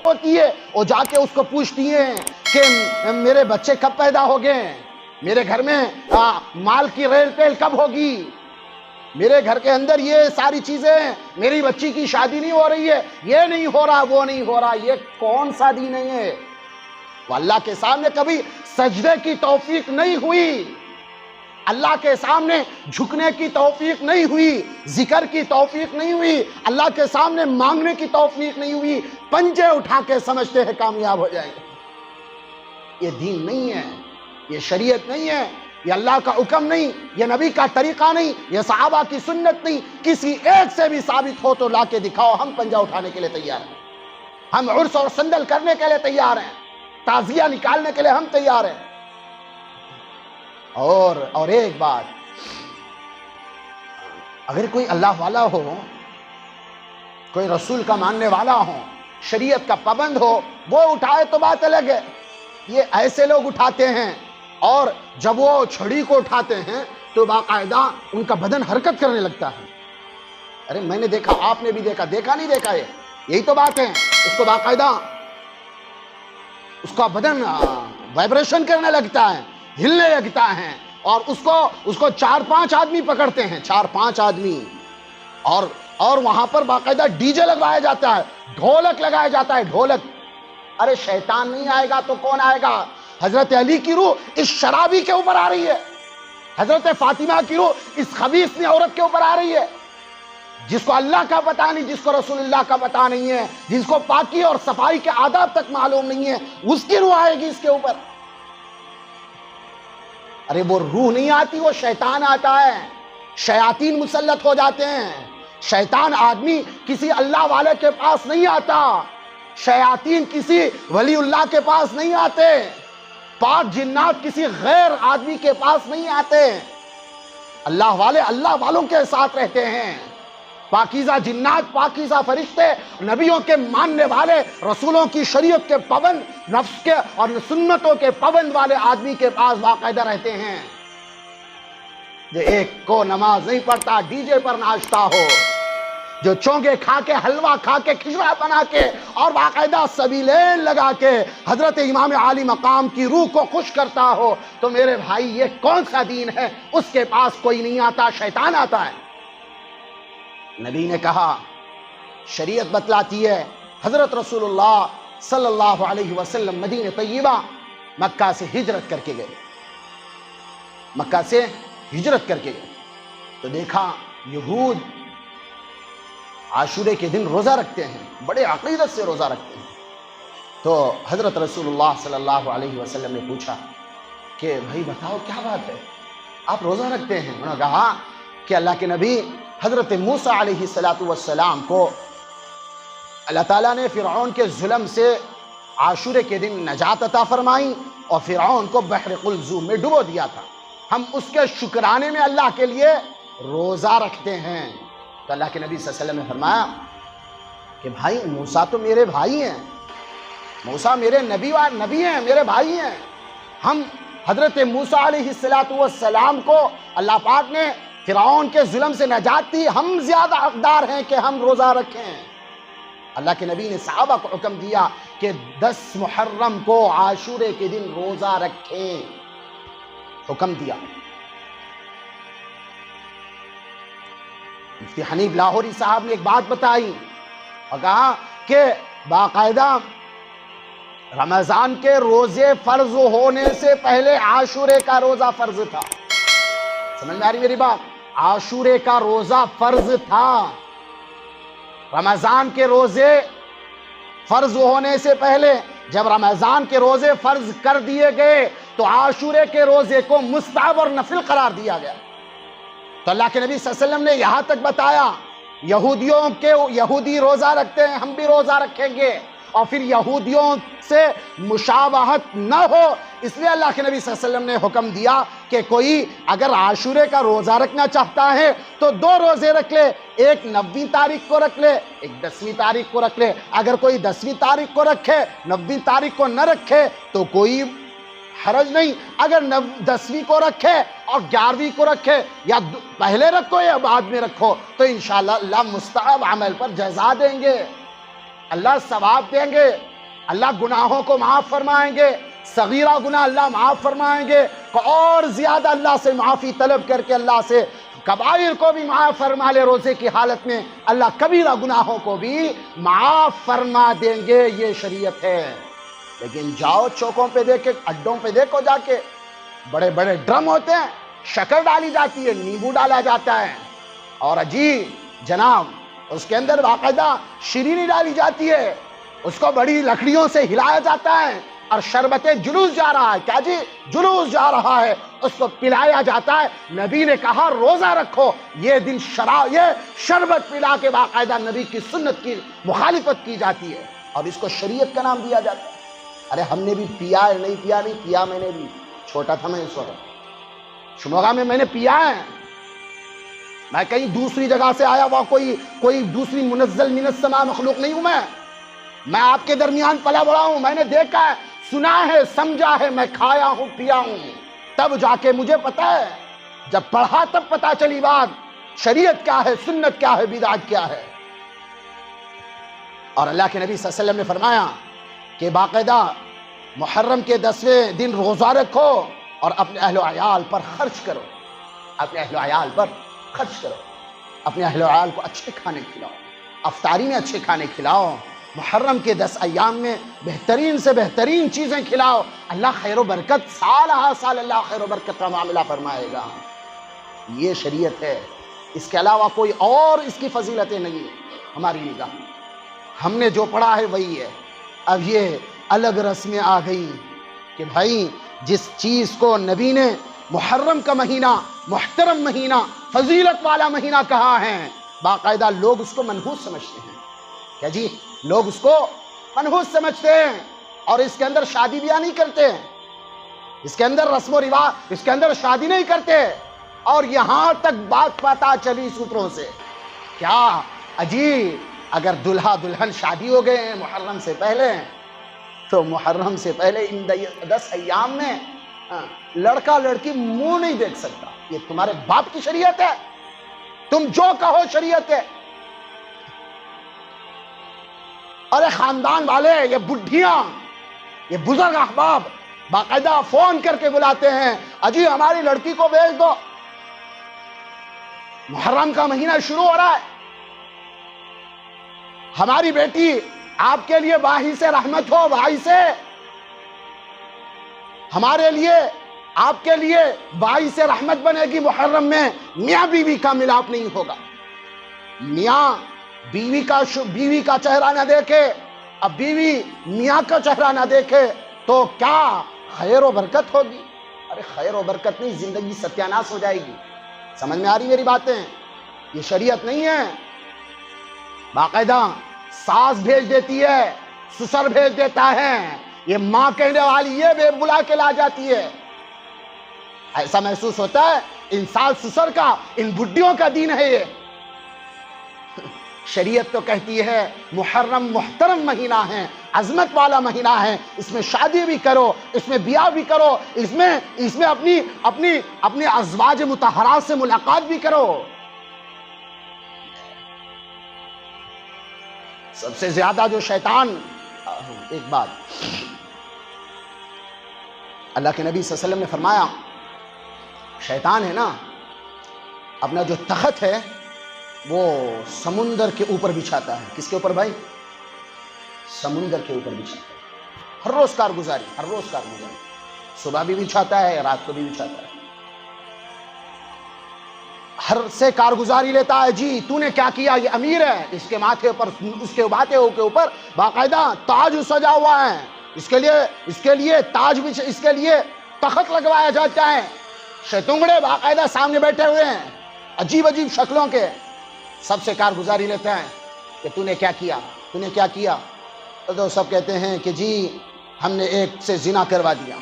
ہوتی ہے وہ جا کے اس کو پوچھتی ہیں کہ میرے بچے کب پیدا ہو گئے، میرے گھر میں مال کی ریل پیل کب ہوگی، میرے گھر کے اندر یہ ساری چیزیں ہیں، میری بچی کی شادی نہیں ہو رہی ہے، یہ نہیں ہو رہا وہ نہیں ہو رہا۔ یہ کون سا دین ہے؟ وہ اللہ کے سامنے کبھی سجدے کی توفیق نہیں ہوئی، اللہ کے سامنے جھکنے کی توفیق نہیں ہوئی، ذکر کی توفیق نہیں ہوئی، اللہ کے سامنے مانگنے کی توفیق نہیں ہوئی، پنجے اٹھا کے سمجھتے ہیں کامیاب ہو جائیں گے۔ یہ دین نہیں ہے، یہ شریعت نہیں ہے، یہ اللہ کا حکم نہیں، یہ نبی کا طریقہ نہیں، یہ صحابہ کی سنت نہیں۔ کسی ایک سے بھی ثابت ہو تو لا کے دکھاؤ، ہم پنجہ اٹھانے کے لیے تیار ہیں، ہم عرس اور سندل کرنے کے لیے تیار ہیں، تعزیہ نکالنے کے لیے ہم تیار ہیں۔ اور ایک بات، اگر کوئی اللہ والا ہو، کوئی رسول کا ماننے والا ہو، شریعت کا پابند ہو، وہ اٹھائے تو بات الگ ہے۔ یہ ایسے لوگ اٹھاتے ہیں، اور جب وہ چھڑی کو اٹھاتے ہیں تو باقاعدہ ان کا بدن حرکت کرنے لگتا ہے۔ ارے میں نے دیکھا، آپ نے بھی دیکھا نہیں دیکھا، یہی تو بات ہے۔ اس کو باقاعدہ اس کا بدن وائبریشن کرنے لگتا ہے، ہلنے لگتا ہے، اور اس کو 4-5 آدمی پکڑتے ہیں، 4-5 آدمی، اور وہاں پر باقاعدہ ڈی جے لگوایا جاتا ہے، ڈھولک لگایا جاتا ہے، ڈھولک۔ ارے شیطان نہیں آئے گا تو کون آئے گا؟ حضرت علی کی روح اس شرابی کے اوپر آ رہی ہے، حضرت فاطمہ کی روح اس خبیث عورت کے اوپر آ رہی ہے، جس کو اللہ کا پتہ نہیں، جس کو رسول اللہ کا پتہ نہیں ہے، جس کو پاکی اور صفائی کے آداب تک معلوم نہیں ہے، اس کی روح آئے گی اس کے اوپر۔ ارے وہ روح نہیں آتی، وہ شیطان آتا ہے، شیاطین مسلط ہو جاتے ہیں۔ شیطان آدمی کسی اللہ والے کے پاس نہیں آتا، شیاطین کسی ولی اللہ کے پاس نہیں آتے، پاک جنات کسی غیر آدمی کے پاس نہیں آتے۔ اللہ والے اللہ والوں کے ساتھ رہتے ہیں، پاکیزہ جنات، پاکیزہ فرشتے، نبیوں کے ماننے والے، رسولوں کی شریعت کے پابند، نفس کے اور سنتوں کے پابند والے آدمی کے پاس باقاعدہ رہتے ہیں۔ جو ایک کو نماز نہیں پڑھتا، ڈی جے پر ناچتا ہو، جو چونگے کھا کے، حلوہ کھا کے، کھچڑا بنا کے اور باقاعدہ سبیلین لگا کے حضرت امام عالی مقام کی روح کو خوش کرتا ہو، تو میرے بھائی یہ کون سا دین ہے؟ اس کے پاس کوئی نہیں آتا، شیطان آتا ہے۔ نبی نے کہا، شریعت بتلاتی ہے، حضرت رسول اللہ صلی اللہ علیہ وسلم مدینہ طیبہ مکہ سے ہجرت کر کے گئے، مکہ سے ہجرت کر کے گئے تو دیکھا یہود عاشورے کے دن روزہ رکھتے ہیں، بڑے عقیدت سے روزہ رکھتے ہیں۔ تو حضرت رسول اللہ صلی اللہ علیہ وسلم نے پوچھا کہ بھائی بتاؤ کیا بات ہے، آپ روزہ رکھتے ہیں؟ انہوں نے کہا کہ اللہ کے نبی حضرت موسیٰ علیہ السلام کو اللہ تعالیٰ نے فرعون کے ظلم سے عاشورے کے دن نجات عطا فرمائی، اور فرعون کو بحر قلزم میں ڈبو دیا تھا، ہم اس کے شکرانے میں اللہ کے لیے روزہ رکھتے ہیں۔ تو اللہ کے نبی صلی اللہ علیہ وسلم نے فرمایا کہ بھائی موسیٰ تو میرے بھائی ہیں، موسیٰ میرے نبی ہیں، میرے بھائی ہیں، ہم حضرت موسیٰ علیہ السلام کو اللہ پاک نے فرعون کے ظلم سے نجات دی، ہم زیادہ حقدار ہیں کہ ہم روزہ رکھیں۔ اللہ کے نبی نے صحابہ کو حکم دیا کہ 10 محرم کو عاشورے کے دن روزہ رکھیں، حکم دیا۔ مفتی حنیف لاہوری صاحب نے ایک بات بتائی اور کہا کہ باقاعدہ رمضان کے روزے فرض ہونے سے پہلے عاشورے کا روزہ فرض تھا۔ سمجھ میں آ رہی میری بات؟ عاشورے کا روزہ فرض تھا، رمضان کے روزے فرض ہونے سے پہلے جب رمضان کے روزے فرض کر دیے گئے تو عاشورے کے روزے کو مستحب اور نفل قرار دیا گیا۔ تو اللہ کے نبی صلی اللہ علیہ وسلم نے یہاں تک بتایا یہودی روزہ رکھتے ہیں، ہم بھی روزہ رکھیں گے، اور پھر یہودیوں سے مشابہت نہ ہو، اس لیے اللہ کے نبی صلی اللہ علیہ وسلم نے حکم دیا کہ کوئی اگر عاشورے کا روزہ رکھنا چاہتا ہے تو 2 روزے رکھ لے، ایک 9ویں تاریخ کو رکھ لے، ایک 10ویں تاریخ کو رکھ لے۔ اگر کوئی 10ویں تاریخ کو رکھے، 9ویں تاریخ کو نہ رکھے تو کوئی حرج نہیں، اگر 10ویں کو رکھے اور 11ویں کو رکھے، یا پہلے رکھو یا بعد میں رکھو، تو انشاءاللہ اللہ مستحب عمل پر جزا دیں گے، اللہ ثواب دیں گے۔ اللہ گناہوں کو معاف فرمائیں گے، صغیرہ گناہ اللہ معاف فرمائیں گے، اور زیادہ اللہ سے معافی طلب کر کے اللہ سے کبائر کو بھی معاف فرما لے روزے کی حالت میں، اللہ کبیرہ گناہوں کو بھی معاف فرما دیں گے۔ یہ شریعت ہے۔ لیکن جاؤ چوکوں پہ دیکھے، اڈوں پہ دیکھو جا کے، بڑے بڑے ڈرم ہوتے ہیں، شکر ڈالی جاتی ہے، نیمبو ڈالا جاتا ہے، اور جناب اس کے اندر باقاعدہ شیرینی ڈالی جاتی ہے، اس کو بڑی لکڑیوں سے ہلایا جاتا ہے، اور شربت جلوس جا رہا ہے، کیا جی جلوس جا رہا ہے، اس کو پلایا جاتا ہے۔ نبی نے کہا روزہ رکھو، یہ دن یہ شربت پلا کے باقاعدہ نبی کی سنت کی مخالفت کی جاتی ہے، اور اس کو شریعت کا نام دیا جاتا ہے۔ ارے ہم نے بھی پیا ہے، نہیں پیا میں نے بھی، چھوٹا تھا میں اس وقت، شموگا میں نے پیا ہے، میں کہیں دوسری جگہ سے آیا ہوا کوئی دوسری منزل من السماء مخلوق نہیں ہوں، میں آپ کے درمیان پلا بڑا ہوں، میں نے دیکھا ہے، سنا ہے، سمجھا ہے، میں کھایا ہوں، پیا ہوں، تب جا کے مجھے پتا ہے، جب پڑھا تب پتا چلی بات، شریعت کیا ہے، سنت کیا ہے، بدعت کیا ہے۔ اور اللہ کے نبی صلی اللہ علیہ وسلم نے فرمایا کہ باقاعدہ محرم کے 10ویں دن روزہ رکھو اور اپنے اہل و عیال پر خرچ کرو، اپنے اہل و عیال پر خرچ کرو، اپنے اہل و عیال کو اچھے کھانے کھلاؤ، افطاری میں اچھے کھانے کھلاؤ، محرم کے 10 ایام میں بہترین سے بہترین چیزیں کھلاؤ، اللہ خیر و برکت سال اللہ خیر و برکت کا معاملہ فرمائے گا۔ یہ شریعت ہے، اس کے علاوہ کوئی اور اس کی فضیلتیں نہیں ہماری نگاہ میں، ہم نے جو پڑھا ہے وہی ہے۔ اب یہ الگ رسمیں آ گئی کہ بھائی جس چیز کو نبی نے محرم کا مہینہ، محترم مہینہ، فضیلت والا مہینہ کہا ہے، باقاعدہ لوگ اس کو منحوس سمجھتے ہیں، کیا جی لوگ اس کو منحوس سمجھتے ہیں، اور اس کے اندر شادی بیاہ نہیں کرتے، اس کے اندر رسم و رواج، اس کے اندر شادی نہیں کرتے، اور یہاں تک بات پتا چلی سوتروں سے، کیا اجی اگر دلہا دلہن شادی ہو گئے ہیں محرم سے پہلے، تو محرم سے پہلے ان 10 ایام میں لڑکا لڑکی منہ نہیں دیکھ سکتا، یہ تمہارے باپ کی شریعت ہے، تم جو کہو شریعت ہے۔ ارے خاندان والے، یہ بڈھیاں، یہ بزرگ احباب باقاعدہ فون کر کے بلاتے ہیں، اجی ہماری لڑکی کو بھیج دو، محرم کا مہینہ شروع ہو رہا ہے، ہماری بیٹی آپ کے لیے باعث رحمت ہو، باعث ہمارے لیے آپ کے لیے باعث رحمت بنے گی، محرم میں میاں بیوی کا ملاپ نہیں ہوگا، میاں بیوی کا چہرہ نہ دیکھے، اب بیوی میاں کا چہرہ نہ دیکھے تو کیا خیر و برکت ہوگی؟ ارے خیر و برکت نہیں، زندگی ستیاناس ہو جائے گی۔ سمجھ میں آ رہی میری باتیں؟ یہ شریعت نہیں ہے۔ باقاعدہ ساس بھیج دیتی ہے، سسر بھیج دیتا ہے، یہ ماں کہنے والی یہ بے بلا کے لا جاتی ہے، ایسا محسوس ہوتا ہے ان ساس سسر کا، ان بڈھیوں کا دین ہے یہ۔ شریعت تو کہتی ہے محرم محترم مہینہ ہے، عظمت والا مہینہ ہے، اس میں شادی بھی کرو، اس میں بیاہ بھی کرو، اس میں اپنی ازواج مطہرات سے ملاقات بھی کرو۔ سب سے زیادہ جو شیطان، ایک بات اللہ کے نبی صلی اللہ علیہ وسلم نے فرمایا، شیطان ہے نا، اپنا جو تخت ہے وہ سمندر کے اوپر بچھاتا ہے۔ کس کے اوپر بھائی؟ سمندر کے اوپر بچھاتا ہے، ہر روز کارگزاری، صبح بھی بچھاتا ہے، رات کو بھی بچھاتا ہے، ہر سے کارگزاری لیتا ہے۔ جی تو نے کیا کیا؟ یہ امیر ہے، اس کے ماتھے پر، اس کے باتوں کے اوپر باقاعدہ تاج سجا ہوا ہے، اس کے لیے تاج بھی، اس کے لیے تخت لگوایا جاتا ہے، شیطونگڑے باقاعدہ سامنے بیٹھے ہوئے ہیں عجیب شکلوں کے، سب سے کارگزاری لیتا ہے کہ تو نے کیا کیا؟ تو سب کہتے ہیں کہ جی ہم نے ایک سے زنا کروا دیا۔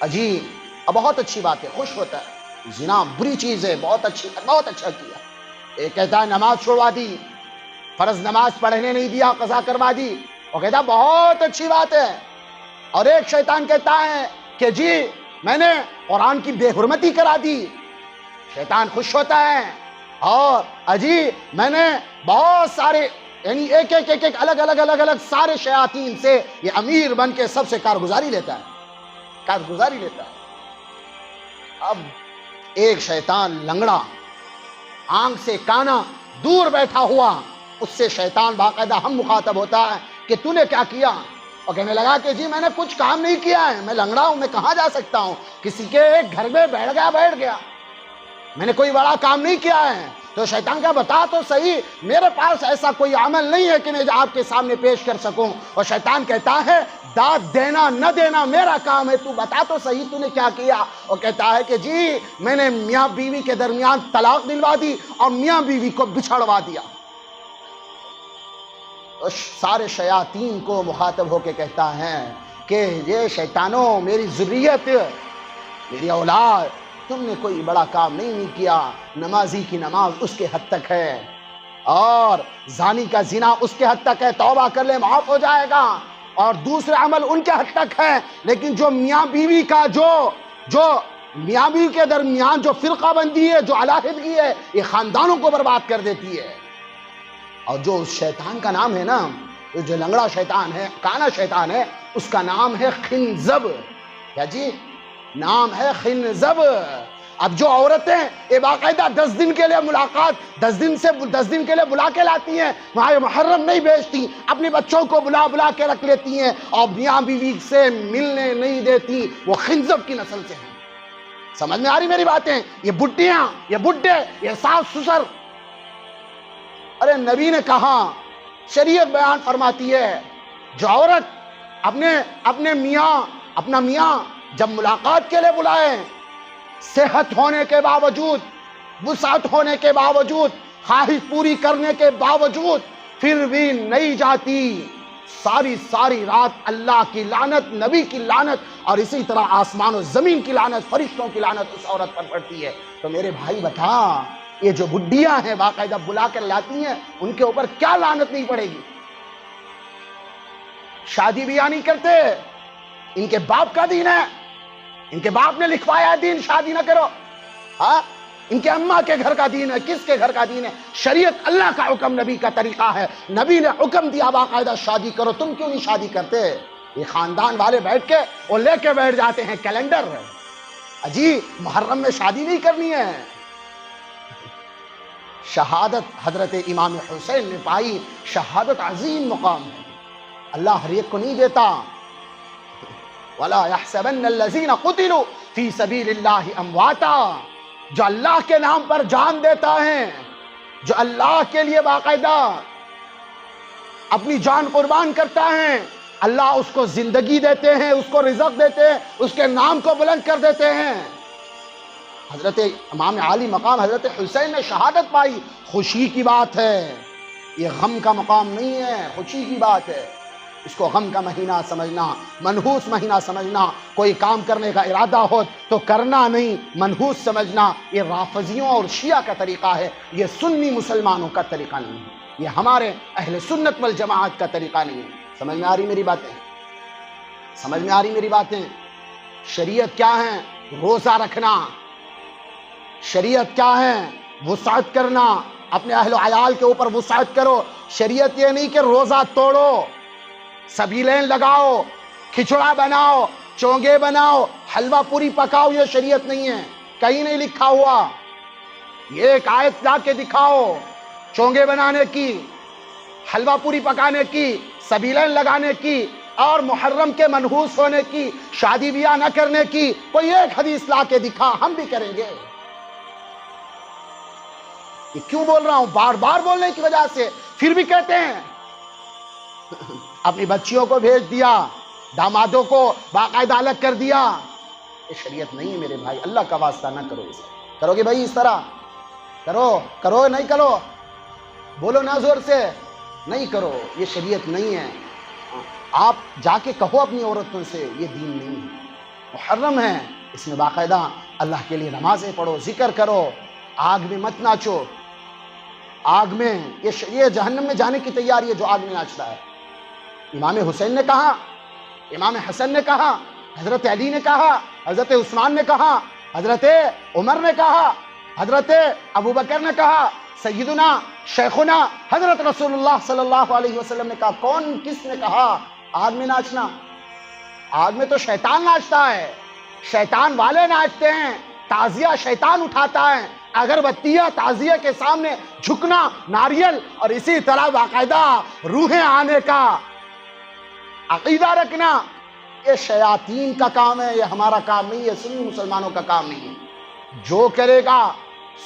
اجی بہت اچھی بات ہے، خوش ہوتا ہے، زنا بری چیز ہے، بہت اچھا کیا۔ ایک کہتا ہے نماز چھوڑوا دی، فرض نماز پڑھنے نہیں دیا، قضا کروا دی، وہ کہتا ہے بہت اچھی بات ہے۔ اور ایک شیطان کہتا ہے کہ جی میں نے قرآن کی بے حرمتی کرا دی، شیطان خوش ہوتا ہے۔ اور اجی میں نے بہت سارے یعنی ایک الگ سارے شیاطین سے یہ امیر بن کے سب سے کارگزاری لیتا ہے. اب ایک شیطان لنگڑا آنکھ سے کانا دور بیٹھا ہوا، اس سے شیطان باقاعدہ ہم مخاطب ہوتا ہے کہ تو نے کیا کیا؟ اور کہنے لگا کہ جی میں نے کچھ کام نہیں کیا ہے، میں لنگڑا ہوں، میں کہاں جا سکتا ہوں، کسی کے گھر میں بیٹھ گیا، میں نے کوئی بڑا کام نہیں کیا ہے. تو شیطان کا بتا تو صحیح، میرے پاس ایسا کوئی عمل نہیں ہے کہ میں آپ کے سامنے پیش کر سکوں. اور شیطان کہتا ہے داد دینا نہ دینا میرا کام ہے، تو بتا تو صحیح تو نے کیا کیا. اور کہتا ہے کہ جی میں نے میاں بیوی کے درمیان طلاق دلوا دی اور میاں بیوی کو بچھڑوا دیا. سارے شیاطین کو مخاطب ہو کے کہتا ہے کہ یہ شیطانوں، میری ذریت، میری اولاد، تم نے کوئی بڑا کام نہیں کیا. نمازی کی نماز اس کے حد تک ہے، اور زانی کا زنا اس کے حد تک ہے، توبہ کر لے معاف ہو جائے گا. اور دوسرے عمل ان کے حد تک ہے، لیکن جو میاں بیوی کا جو میاں بیوی کے درمیان جو فرقہ بندی ہے، جو علیحدگی ہے، یہ خاندانوں کو برباد کر دیتی ہے. اور جو اس شیطان کا نام ہے نا، جو لنگڑا شیطان ہے، کانا شیطان ہے، اس کا نام ہے خنزب. کیا جی؟ نام ہے خنزب. اب جو عورتیں یہ باقاعدہ 10 دن کے لیے ملاقات 10 دن کے لیے بلا کے لاتی ہیں، وہاں محرم نہیں بیچتی، اپنے بچوں کو بلا کے رکھ لیتی ہیں اور میاں بیوی سے ملنے نہیں دیتی، وہ خنزب کی نسل سے ہیں. سمجھ میں آ رہی میری باتیں؟ یہ بڈیاں، یہ بڈے، یہ ساس سسر. ارے نبی نے کہا، شریعت بیان فرماتی ہے، جو عورت اپنا میاں جب ملاقات کے لیے بلائے، صحت ہونے کے باوجود، وسعت ہونے کے باوجود، خواہش پوری کرنے کے باوجود پھر بھی نہیں جاتی، ساری رات اللہ کی لعنت، نبی کی لعنت، اور اسی طرح آسمان و زمین کی لعنت، فرشتوں کی لعنت اس عورت پر پڑتی ہے. تو میرے بھائی بتا، یہ جو بڈیاں ہیں باقاعدہ بلا کر لاتی ہیں، ان کے اوپر کیا لعنت نہیں پڑے گی؟ شادی بیاہ نہیں کرتے، ان کے باپ کا دین ہے، ان کے باپ نے لکھوایا دین، شادی نہ کرو. ہاں، ان کے اماں کے گھر کا دین ہے. کس کے گھر کا دین ہے؟ شریعت، اللہ کا حکم، نبی کا طریقہ ہے. نبی نے حکم دیا باقاعدہ شادی کرو، تم کیوں نہیں شادی کرتے؟ یہ خاندان والے بیٹھ کے وہ لے کے بیٹھ جاتے ہیں کیلنڈر، اجی محرم میں شادی نہیں کرنی ہے. شہادت حضرت امام حسین نے پائی، شہادت عظیم مقام ہے، اللہ ہر ایک کو نہیں دیتا. وَلَا يَحْسَبَنَّ الَّذِينَ قُتِلُوا فِي سَبِيلِ اللَّهِ أَمْوَاتًا. جو اللہ کے نام پر جان دیتا ہے، جو اللہ کے لیے باقاعدہ اپنی جان قربان کرتا ہے، اللہ اس کو زندگی دیتے ہیں، اس کو رزق دیتے ہیں، اس کے نام کو بلند کر دیتے ہیں. حضرت امام عالی مقام حضرت حسین نے شہادت پائی، خوشی کی بات ہے، یہ غم کا مقام نہیں ہے، خوشی کی بات ہے. اس کو غم کا مہینہ سمجھنا، منحوس مہینہ سمجھنا. کوئی کام کرنے کا ارادہ ہو تو کرنا نہیں، منحوس سمجھنا. یہ رافضیوں اور شیعہ کا طریقہ ہے، یہ سنی مسلمانوں کا طریقہ نہیں ہے، یہ ہمارے اہل سنت والجماعت کا طریقہ نہیں ہے. سمجھ میں آ رہی میری باتیں؟ سمجھ میں آ رہی میری باتیں؟ شریعت کیا ہے؟ روزہ رکھنا. شریعت کیا ہے؟ وسعت کرنا. اپنے اہل و عیال کے اوپر وسعت کرو. شریعت یہ نہیں کہ روزہ توڑو، سبیلین لگاؤ، کھچڑا بناؤ، چونگے بناؤ، حلوہ پوری پکاؤ. یہ شریعت نہیں ہے، کہیں نہیں لکھا ہوا. یہ ایک آیت لا کے دکھاؤ چونگے بنانے کی، حلوہ پوری پکانے کی، سبیلین لگانے کی، اور محرم کے منحوس ہونے کی، شادی بیاہ نہ کرنے کی. کوئی ایک حدیث لا کے دکھا، ہم بھی کریں گے. یہ کیوں بول رہا ہوں؟ بار بار بولنے کی وجہ سے. پھر بھی کہتے ہیں اپنی بچیوں کو بھیج دیا، دامادوں کو باقاعدہ الگ کر دیا. یہ شریعت نہیں ہے میرے بھائی، اللہ کا واسطہ نہ کرو. اسے کرو گے بھائی اس طرح؟ کرو نہیں کرو؟ بولو نا زور سے، نہیں کرو. یہ شریعت نہیں ہے. آپ جا کے کہو اپنی عورتوں سے یہ دین نہیں ہے. محرم ہے، اس میں باقاعدہ اللہ کے لیے نمازیں پڑھو، ذکر کرو، آگ میں مت ناچو. آگ میں یہ جہنم میں جانے کی تیاری ہے جو آگ میں ناچتا ہے. امام حسین نے کہا، امام حسن نے کہا، حضرت علی نے کہا، حضرت عثمان نے کہا، حضرت عمر نے کہا، حضرت ابو بکر نے کہا، سیدنا شیخنا حضرت رسول اللہ صلی اللہ علیہ وسلم نے کہا، کس نے کہا آگ میں ناچنا؟ آگ میں تو شیطان ناچتا ہے، شیطان والے ناچتے ہیں، تعزیہ شیطان اٹھاتا ہے، اگربتیاں تعزیہ کے سامنے جھکنا، ناریل، اور اسی طرح باقاعدہ روحیں آنے کا عقیدہ رکھنا، یہ شیاطین کا کام ہے، یہ ہمارا کام نہیں ہے، سنی مسلمانوں کا کام نہیں ہے۔ جو کرے گا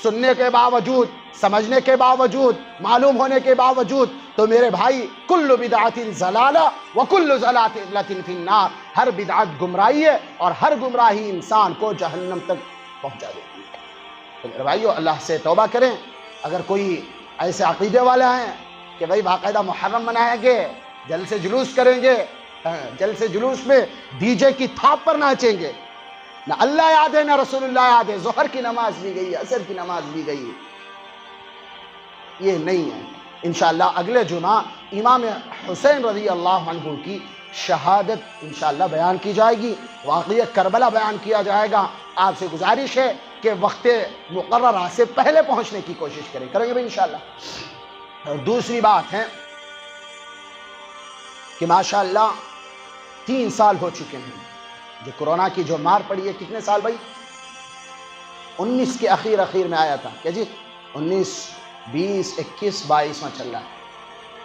سننے کے باوجود، سمجھنے کے باوجود، معلوم ہونے کے باوجود، تو میرے بھائی کل بدعت ضلالہ وکل ضلالۃ فی النار، ہر بدعت گمراہی ہے اور ہر گمراہی انسان کو جہنم تک پہنچا دیتی ہے۔ تو میرے بھائیو اللہ سے توبہ کریں۔ اگر کوئی ایسے عقیدے والا ہیں کہ بھائی باقاعدہ محرم منائیں گے، جلسے جلوس کریں گے، جلسے جلوس میں ڈی جے کی تھاپ پر ناچیں گے، نہ اللہ یاد ہے نہ رسول اللہ یاد ہے، ظہر کی نماز بھی گئی ہے، عصر کی نماز بھی گئی ہے، یہ نہیں ہے۔ انشاءاللہ اگلے جمعہ امام حسین رضی اللہ عنہ کی شہادت انشاءاللہ بیان کی جائے گی، واقعہ کربلا بیان کیا جائے گا۔ آپ سے گزارش ہے کہ وقت مقررہ سے پہلے پہنچنے کی کوشش کریں گے بھی انشاءاللہ۔ اور دوسری بات ہے کہ ماشاءاللہ 3 سال ہو چکے ہیں جو کرونا کی جو مار پڑی ہے۔ کتنے سال بھائی؟ 19 کے اخیر میں آیا تھا، کیا جی 19 20 21 22واں چل رہا ہے۔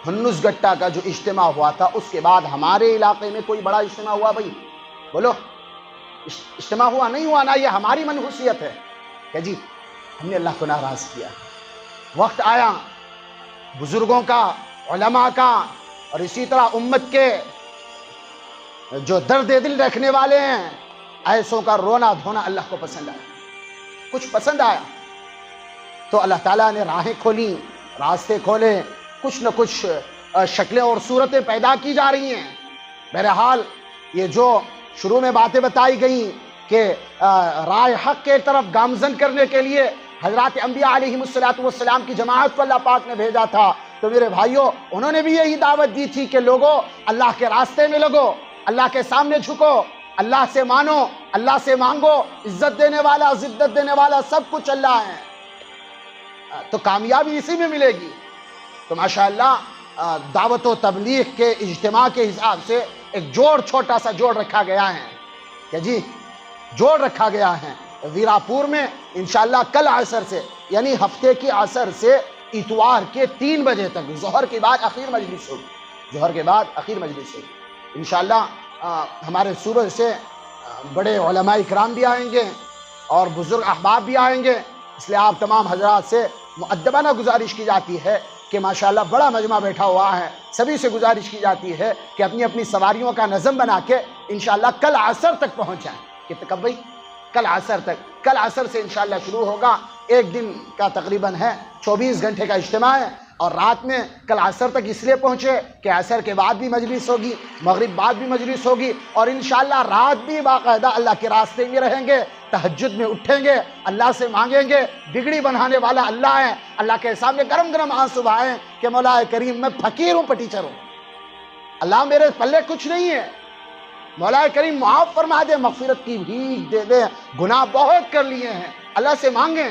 ہنوز گٹا کا جو اجتماع ہوا تھا، اس کے بعد ہمارے علاقے میں کوئی بڑا اجتماع ہوا بھائی؟ بولو، اجتماع ہوا نہیں ہوا؟ نا یہ ہماری منحوسیت ہے کہ جی ہم نے اللہ کو ناراض کیا۔ وقت آیا بزرگوں کا، علماء کا، اور اسی طرح امت کے جو درد دل رکھنے والے ہیں، ایسوں کا رونا دھونا اللہ کو پسند آیا، کچھ پسند آیا تو اللہ تعالیٰ نے راہیں کھولی، راستے کھولے، کچھ نہ کچھ شکلیں اور صورتیں پیدا کی جا رہی ہیں۔ بہرحال یہ جو شروع میں باتیں بتائی گئیں کہ رائے حق کے طرف گامزن کرنے کے لیے حضرات انبیاء علیہ السلام کی جماعت کو اللہ پاک نے بھیجا تھا، تو میرے بھائیوں انہوں نے بھی یہی دعوت دی تھی کہ لوگوں اللہ کے راستے میں لگو، اللہ کے سامنے جھکو، اللہ سے مانو، اللہ سے مانگو، عزت دینے والا، ذلت دینے والا سب کچھ اللہ ہے، تو کامیابی اسی میں ملے گی۔ تو ماشاءاللہ دعوت و تبلیغ کے اجتماع کے حساب سے ایک چھوٹا سا جوڑ رکھا گیا ہے کہ جی جوڑ رکھا گیا ہے ویراپور میں انشاءاللہ کل عصر سے، یعنی ہفتے کی عصر سے اتوار کے 3 بجے تک، ظہر کے بعد اخیر مجلس ہوگی، ظہر کے بعد اخیر مجلس ہوگی انشاءاللہ۔ ہمارے صوبے سے بڑے علماء اکرام بھی آئیں گے اور بزرگ احباب بھی آئیں گے، اس لیے آپ تمام حضرات سے مؤدبانہ گزارش کی جاتی ہے کہ ماشاءاللہ بڑا مجمع بیٹھا ہوا ہے، سبھی سے گزارش کی جاتی ہے کہ اپنی اپنی سواریوں کا نظم بنا کے انشاءاللہ کل عصر تک پہنچ جائیں۔ کب بھائی؟ کل عصر تک، کل عصر سے انشاءاللہ شروع ہوگا، ایک دن کا تقریباً ہے 24 گھنٹے کا اجتماع ہے، اور رات میں کل عصر تک اس لیے پہنچے کہ عصر کے بعد بھی مجلس ہوگی، مغرب بعد بھی مجلس ہوگی، اور انشاءاللہ رات بھی باقاعدہ اللہ کے راستے میں رہیں گے، تہجد میں اٹھیں گے، اللہ سے مانگیں گے، بگڑی بنانے والا اللہ ہے، اللہ کے سامنے گرم گرم آنسو بہائیں کہ مولا کریم میں فقیر ہوں، پٹیچر ہوں، اللہ میرے پلے کچھ نہیں ہے، مولا کریم معاف فرما دے، مغفرت کی بھیک دے دے، گناہ بہت کر لیے ہیں، اللہ سے مانگیں۔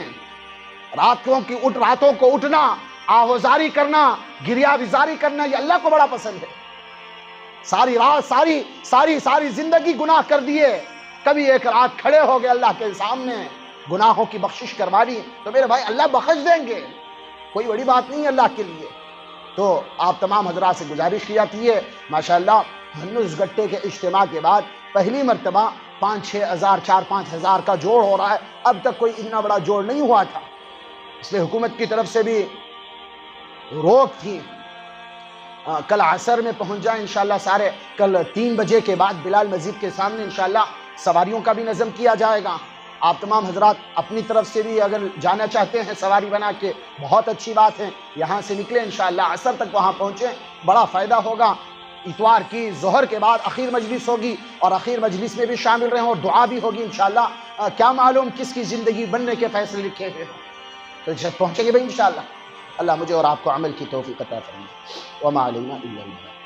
راتوں کو اٹھنا، آہوزاری کرنا، گریہ بیزاری کرنا، یہ اللہ کو بڑا پسند ہے۔ ساری رات ساری زندگی گناہ کر دیے، کبھی ایک رات کھڑے ہو گئے اللہ کے سامنے، گناہوں کی بخشش کروا دی، تو میرے بھائی اللہ بخش دیں گے، کوئی بڑی بات نہیں ہے اللہ کے لیے۔ تو آپ تمام حضرات سے گزارش کی جاتی ہے ماشاءاللہ ہنوز گٹے کے اجتماع کے بعد پہلی مرتبہ 5-6 ہزار 4-5 ہزار کا جوڑ ہو رہا ہے، اب تک کوئی اتنا بڑا جوڑ نہیں ہوا تھا، اس لیے حکومت کی طرف سے بھی روک تھی۔ کل عصر میں پہنچ جائیں انشاءاللہ سارے، کل 3 بجے کے بعد بلال مسجد کے سامنے انشاءاللہ سواریوں کا بھی نظم کیا جائے گا۔ آپ تمام حضرات اپنی طرف سے بھی اگر جانا چاہتے ہیں سواری بنا کے، بہت اچھی بات ہے، یہاں سے نکلیں انشاءاللہ عصر تک وہاں پہنچیں، بڑا فائدہ ہوگا۔ اتوار کی ظہر کے بعد اخیر مجلس ہوگی، اور اخیر مجلس میں بھی شامل رہیں، اور دعا بھی ہوگی انشاءاللہ، کیا معلوم کس کی زندگی بننے کے فیصلے لکھے ہوئے ہوں، تو پہنچیں گے بھائی انشاءاللہ۔ اللہ مجھے اور آپ کو عمل کی توفیق عطا فرمائے۔ وما علینا الا البلاغ۔